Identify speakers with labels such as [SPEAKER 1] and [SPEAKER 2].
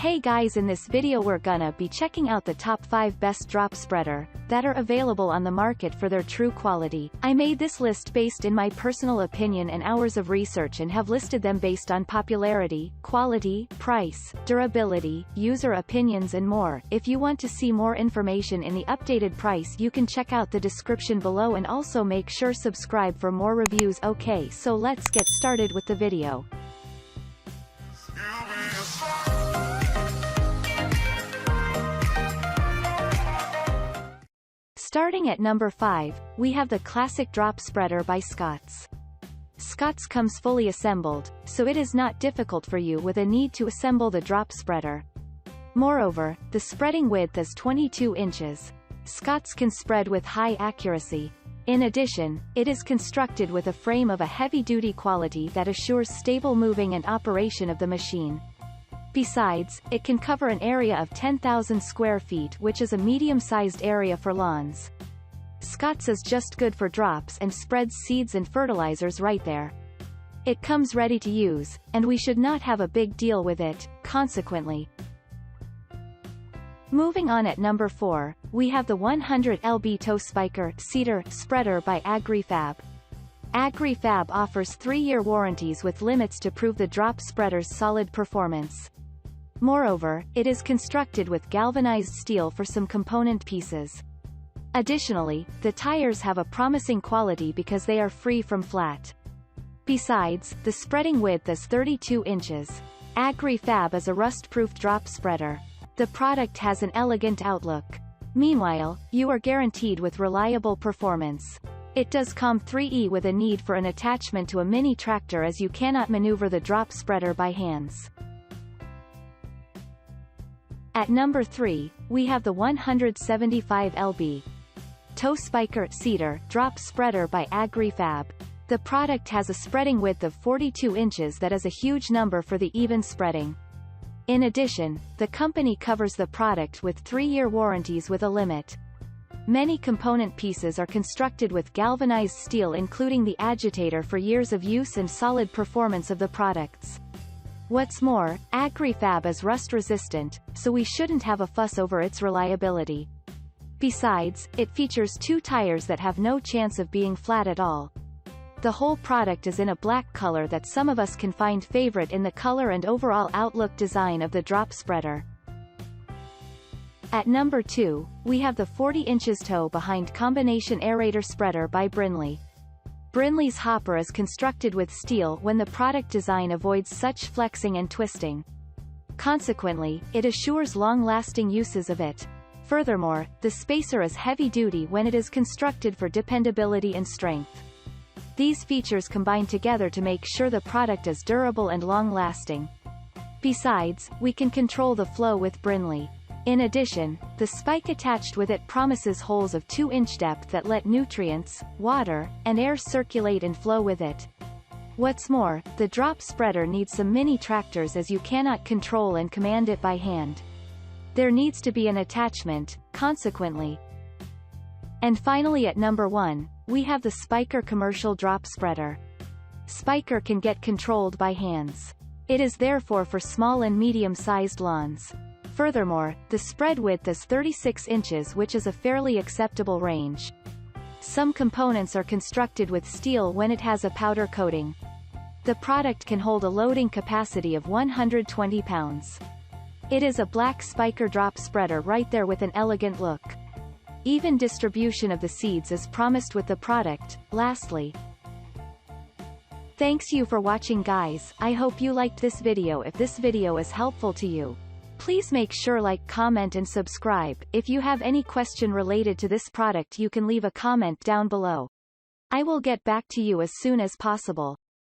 [SPEAKER 1] Hey guys, in this video we're gonna be checking out the top 5 best drop spreader that are available on the market for their true quality. I made this list based in my personal opinion and hours of research and have listed them based on popularity, quality, price, durability, user opinions and more. If you want to see more information in the updated price, you can check out the description below and also make sure subscribe for more reviews. Okay, so let's get started with the video. Starting at number 5, we have the classic drop spreader by Scotts. Scotts comes fully assembled, so it is not difficult for you with a need to assemble the drop spreader. Moreover, the spreading width is 22 inches. Scotts can spread with high accuracy. In addition, it is constructed with a frame of a heavy-duty quality that assures stable moving and operation of the machine. Besides, it can cover an area of 10,000 square feet, which is a medium-sized area for lawns. Scotts is just good for drops and spreads seeds and fertilizers right there. It comes ready to use, and we should not have a big deal with it, consequently. Moving on at number 4, we have the 100 lb tow Spyker cedar spreader by Agri-Fab. Agri-Fab offers 3-year warranties with limits to prove the drop spreader's solid performance. Moreover, it is constructed with galvanized steel for some component pieces. Additionally, the tires have a promising quality because they are free from flat. Besides, the spreading width is 32 inches. Agri-Fab is a rust-proof drop spreader. The product has an elegant outlook. Meanwhile, you are guaranteed with reliable performance. It does come 3E with a need for an attachment to a mini tractor as you cannot maneuver the drop spreader by hands. At number 3, we have the 175 lb tow Spyker cedar drop spreader by Agri-Fab. The product has a spreading width of 42 inches that is a huge number for the even spreading. In addition, the company covers the product with 3-year warranties with a limit. Many component pieces are constructed with galvanized steel, including the agitator, for years of use and solid performance of the products. What's more, Agri-Fab is rust-resistant, so we shouldn't have a fuss over its reliability. Besides, it features 2 tires that have no chance of being flat at all. The whole product is in a black color that some of us can find favorite in the color and overall outlook design of the drop spreader. At number 2, we have the 40 inches tow behind combination aerator spreader by Brinly. Brinly's hopper is constructed with steel when the product design avoids such flexing and twisting. Consequently, it assures long-lasting uses of it. Furthermore, the spacer is heavy-duty when it is constructed for dependability and strength. These features combine together to make sure the product is durable and long-lasting. Besides, we can control the flow with Brinly. In addition, the spike attached with it promises holes of 2-inch depth that let nutrients, water, and air circulate and flow with it. What's more, the drop spreader needs some mini tractors as you cannot control and command it by hand. There needs to be an attachment, consequently. And finally at number 1, we have the Spyker commercial drop spreader. Spyker can get controlled by hands. It is therefore for small and medium-sized lawns. Furthermore, the spread width is 36 inches, which is a fairly acceptable range. Some components are constructed with steel when it has a powder coating. The product can hold a loading capacity of 120 pounds. It is a black Spyker drop spreader right there with an elegant look. Even distribution of the seeds is promised with the product. Lastly, thanks you for watching guys. I hope you liked this video. If this video is helpful to you, please make sure like, comment and subscribe. If you have any question related to this product, you can leave a comment down below. I will get back to you as soon as possible.